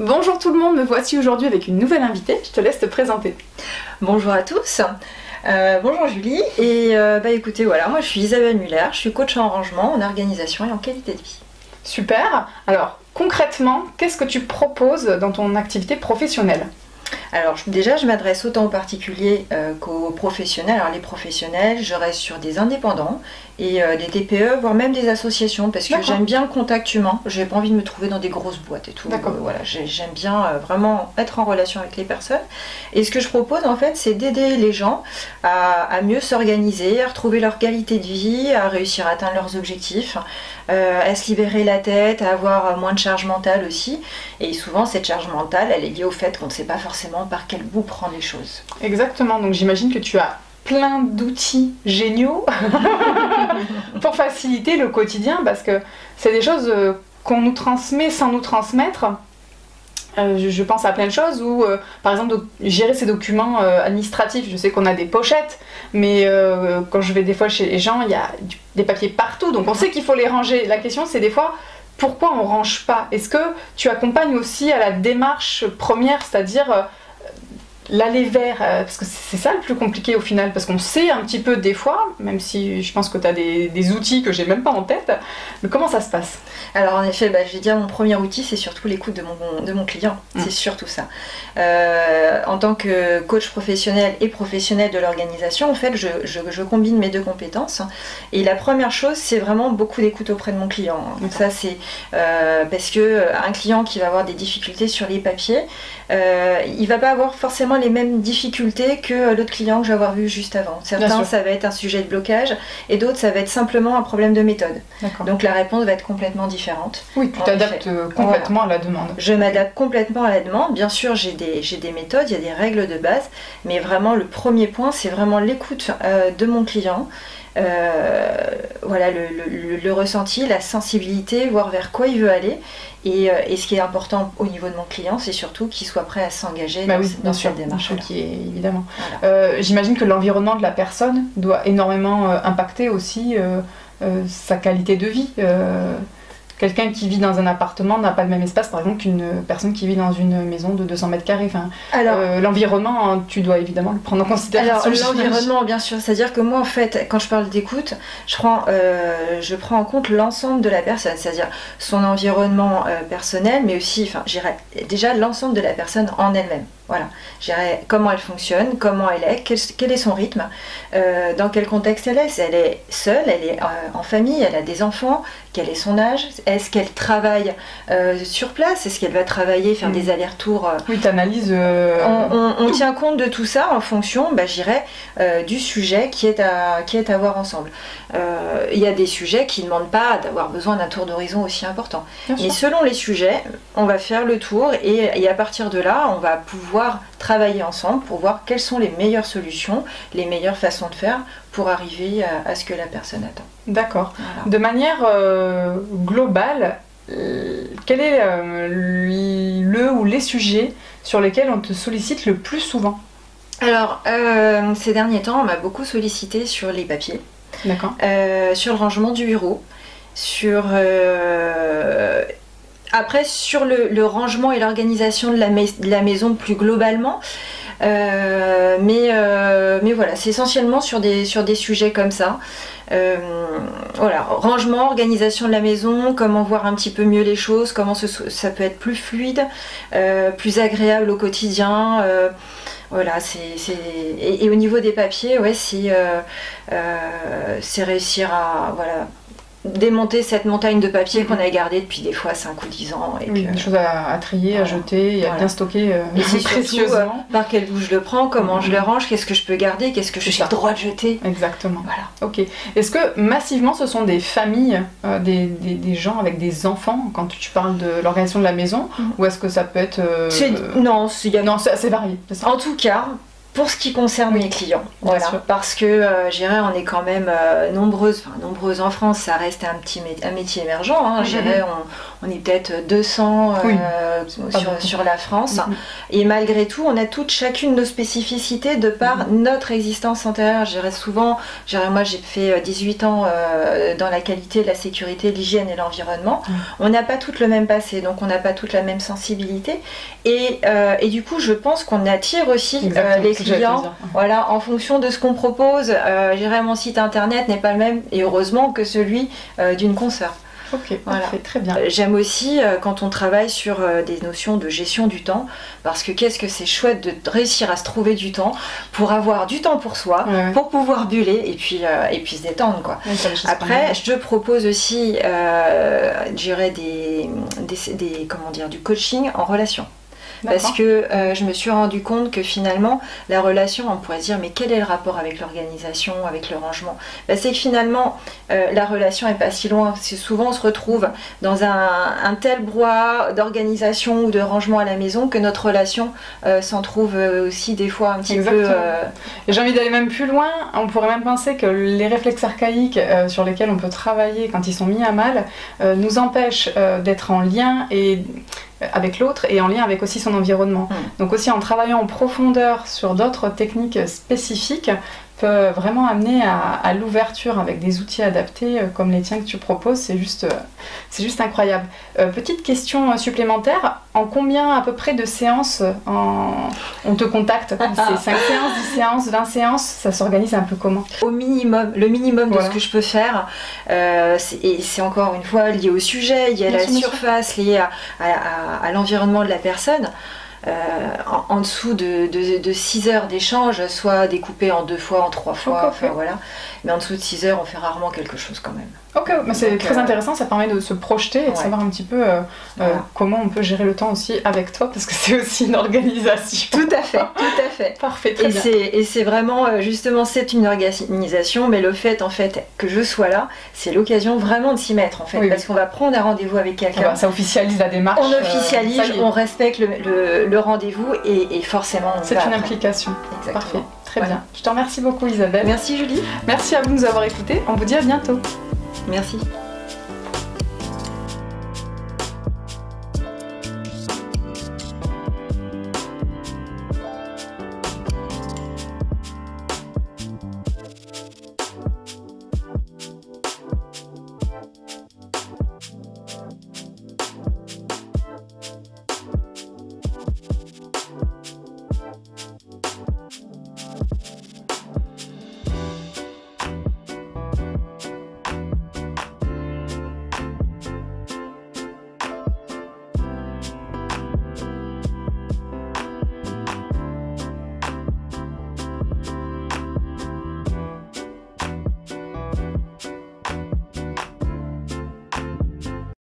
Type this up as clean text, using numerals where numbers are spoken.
Bonjour tout le monde, me voici aujourd'hui avec une nouvelle invitée, je te laisse te présenter. Bonjour à tous, bonjour Julie, et écoutez, voilà, moi je suis Isabelle Muller, je suis coach en rangement, en organisation et en qualité de vie. Super, alors concrètement, qu'est-ce que tu proposes dans ton activité professionnelle ? Alors déjà, je m'adresse autant aux particuliers qu'aux professionnels. Alors les professionnels, je reste sur des indépendants et des TPE, voire même des associations, parce que j'aime bien le contact humain. J'ai pas envie de me trouver dans des grosses boîtes et tout. Voilà, j'aime bien vraiment être en relation avec les personnes. Et ce que je propose en fait, c'est d'aider les gens à mieux s'organiser, à retrouver leur qualité de vie, à réussir à atteindre leurs objectifs, à se libérer la tête, à avoir moins de charge mentale aussi. Et souvent, cette charge mentale, elle est liée au fait qu'on ne sait pas forcément par quel bout prendre les choses. Exactement, donc j'imagine que tu as plein d'outils géniaux pour faciliter le quotidien, parce que c'est des choses qu'on nous transmet sans nous transmettre. Je pense à plein de choses où, par exemple, gérer ces documents administratifs, je sais qu'on a des pochettes, mais quand je vais des fois chez les gens, il y a des papiers partout, donc on sait qu'il faut les ranger. La question, c'est des fois, pourquoi on ne range pas? Est-ce que tu accompagnes aussi à la démarche première, c'est-à-dire l'aller vers, parce que c'est ça le plus compliqué au final, parce qu'on sait un petit peu des fois, même si je pense que tu as des outils que j'ai même pas en tête, mais comment ça se passe? Alors en effet, je vais dire mon premier outil, c'est surtout l'écoute de mon client, c'est surtout ça. En tant que coach professionnel et professionnel de l'organisation, en fait, je combine mes deux compétences, et la première chose, c'est vraiment beaucoup d'écoute auprès de mon client. Donc ça, c'est parce que un client qui va avoir des difficultés sur les papiers, il va pas avoir forcément les mêmes difficultés que l'autre client que j'ai avoir vu juste avant. Certains, ça va être un sujet de blocage, et d'autres, ça va être simplement un problème de méthode. Donc la réponse va être complètement différente. Oui, tu t'adaptes complètement à la demande. Je m'adapte complètement à la demande. Bien sûr, j'ai des méthodes, il y a des règles de base, mais vraiment le premier point, c'est vraiment l'écoute de mon client. Voilà, le ressenti, la sensibilité, voir vers quoi il veut aller. Et ce qui est important au niveau de mon client, c'est surtout qu'il soit prêt à s'engager dans cette démarche. Évidemment. Voilà. J'imagine que l'environnement de la personne doit énormément impacter aussi sa qualité de vie. Quelqu'un qui vit dans un appartement n'a pas le même espace, par exemple, qu'une personne qui vit dans une maison de 200 mètres carrés. Enfin, l'environnement, tu dois évidemment le prendre en considération. Alors, l'environnement, bien sûr. C'est-à-dire que moi, en fait, quand je parle d'écoute, je prends en compte l'ensemble de la personne. C'est-à-dire son environnement personnel, mais aussi, j'irais déjà l'ensemble de la personne en elle-même. Voilà, j'irais comment elle fonctionne, comment elle est, quel est son rythme, dans quel contexte elle est. Si elle est seule, elle est en famille, elle a des enfants, quel est son âge, est-ce qu'elle travaille sur place, est-ce qu'elle va travailler, faire des allers-retours. Oui, tu analyses. On tient compte de tout ça en fonction, j'irais, du sujet qui est à voir ensemble. Il y a des sujets qui ne demandent pas d'avoir besoin d'un tour d'horizon aussi important. Mais selon les sujets, on va faire le tour et à partir de là, on va pouvoir travailler ensemble pour voir quelles sont les meilleures solutions, les meilleures façons de faire pour arriver à ce que la personne attend. D'accord. Voilà. De manière globale, quel est le ou les sujets sur lesquels on te sollicite le plus souvent? Alors, ces derniers temps, on m'a beaucoup sollicité sur les papiers, sur le rangement du bureau, sur... Après, sur le rangement et l'organisation de la maison plus globalement, mais voilà, c'est essentiellement sur des sujets comme ça. Voilà, rangement, organisation de la maison, comment voir un petit peu mieux les choses, comment ça peut être plus fluide, plus agréable au quotidien. Voilà, et au niveau des papiers, ouais, c'est réussir à... Voilà, démonter cette montagne de papier qu'on a gardée depuis des fois 5 ou 10 ans. Et des choses à trier, à jeter, et à bien stocker et c'est précieusement. Par quel bout je le prends, comment je le range, qu'est-ce que je peux garder, qu'est-ce que j'ai le droit de jeter. Exactement. Voilà. Ok. Est-ce que massivement ce sont des familles, des gens avec des enfants quand tu parles de l'organisation de la maison, ou est-ce que ça peut être... Non, c'est assez varié. En tout cas, Pour ce qui concerne mes clients, voilà, parce que je dirais on est quand même nombreuses en France, ça reste un métier émergent, hein, je dirais on est peut-être 200 sur la France, et malgré tout on a chacune nos spécificités de par notre existence antérieure. Je dirais souvent, moi j'ai fait 18 ans dans la qualité, la sécurité, l'hygiène et l'environnement, on n'a pas toutes le même passé, donc on n'a pas toute la même sensibilité, et du coup je pense qu'on attire aussi les clients, voilà, en fonction de ce qu'on propose. Je dirais mon site internet n'est pas le même, et heureusement, que celui d'une consoeur. Ok, voilà. Parfait, très bien. J'aime aussi quand on travaille sur des notions de gestion du temps, parce que qu'est-ce que c'est chouette de réussir à se trouver du temps pour avoir du temps pour soi, pour pouvoir buller et puis se détendre, quoi. Après, je propose aussi, je dirais du coaching en relation. Parce que je me suis rendu compte que finalement, la relation, on pourrait se dire, mais quel est le rapport avec l'organisation, avec le rangement? C'est que finalement, la relation n'est pas si loin. C'est souvent, on se retrouve dans un tel brouhaha d'organisation ou de rangement à la maison que notre relation s'en trouve aussi des fois un petit peu... Et j'ai envie d'aller même plus loin. On pourrait même penser que les réflexes archaïques sur lesquels on peut travailler quand ils sont mis à mal nous empêchent d'être en lien avec l'autre et en lien avec aussi son environnement. Donc aussi en travaillant en profondeur sur d'autres techniques spécifiques peut vraiment amener à l'ouverture avec des outils adaptés comme les tiens que tu proposes. C'est juste incroyable. Petite question supplémentaire, en combien à peu près de séances on te contacte? C'est 5 séances, 10 séances, 20 séances, ça s'organise un peu comment? Au minimum, le minimum de ce que je peux faire, et c'est encore une fois lié au sujet, lié à la surface, lié à l'environnement de la personne. En dessous de 6 heures d'échange, soit découpé en 2 fois, en 3 fois, voilà. Mais en dessous de 6 heures, on fait rarement quelque chose quand même. Ok, mais c'est très intéressant, ça permet de se projeter et de savoir un petit peu comment on peut gérer le temps aussi avec toi, parce que c'est aussi une organisation. Tout à fait. Parfait, très bien. Et c'est vraiment, justement, c'est une organisation, mais le fait, en fait, que je sois là, c'est l'occasion vraiment de s'y mettre, en fait, parce qu'on va prendre un rendez-vous avec quelqu'un. Ça officialise la démarche. On officialise, on respecte le rendez-vous, et forcément, c'est une implication. Exactement. Parfait, très bien. Je te remercie beaucoup, Isabelle. Merci, Julie. Merci à vous de nous avoir écoutés, on vous dit à bientôt. Merci.